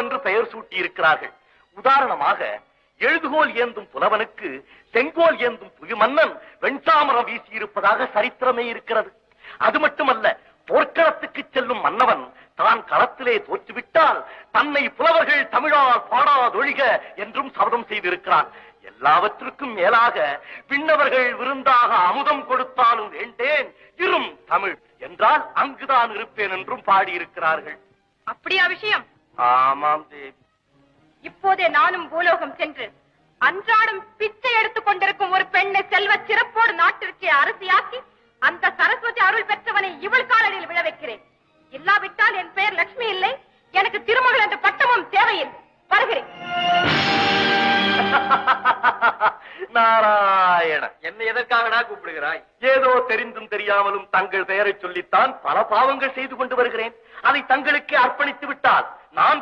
என்று பெயர் சூட்டி இருக்கிறார்கள். உதாரணமாக, எழுதுகோல் ஏந்தும் புலவனுக்கு செங்கோல் ஏந்தும் புவி மன்னன் வெண்சாமரம் வீசி இருப்பதாக சரித்திரமே இருக்கிறது. அது மட்டுமல்ல, போர்க்களத்துக்கு செல்லும் மன்னவன் தான் களத்திலே தோற்றுவிட்டால் தன்னை புலவர்கள் தமிழால் பாடாதொழிக என்றும் சபதம் செய்திருக்கிறான். எல்லாவற்றுக்கும் மேலாக விண்ணவர்கள் விருந்தாக அமுதம் கொடுத்தாலும் வேண்டேன் இரும் தமிழ் என்றால் அங்குதான் இருப்பேன் என்றும் பாடியிருக்கிறார்கள். அப்படியா விஷயம்? ஆமாம் தேவி. இப்போதே நானும் பூலோகம் சென்று அன்றாடம் பிச்சை எடுத்துக் கொண்டிருக்கும் ஒரு பெண்ணை செல்வ சிறப்போடு நாட்டிற்கே அரசியாக்கி அந்த சரஸ்வதி அருள் பெற்றவனை இவள் காலடியில் விழ வைக்கிறேன். இல்லாவிட்டால் என் பெயர் லட்சுமி இல்லை, எனக்கு திருமகள் என்ற பட்டமும் தேவையில்லை. வருகிறேன். நாராயண, என்ன எதற்காகடா கூப்பிடுகிறாய்? ஏதோ தெரிந்தும் தெரியாமலும் தங்கள் பெயரை சொல்லித்தான் பல பாவங்கள் செய்து கொண்டு வருகிறேன். அதை தங்களுக்கே அர்ப்பணித்து விட்டால் நான்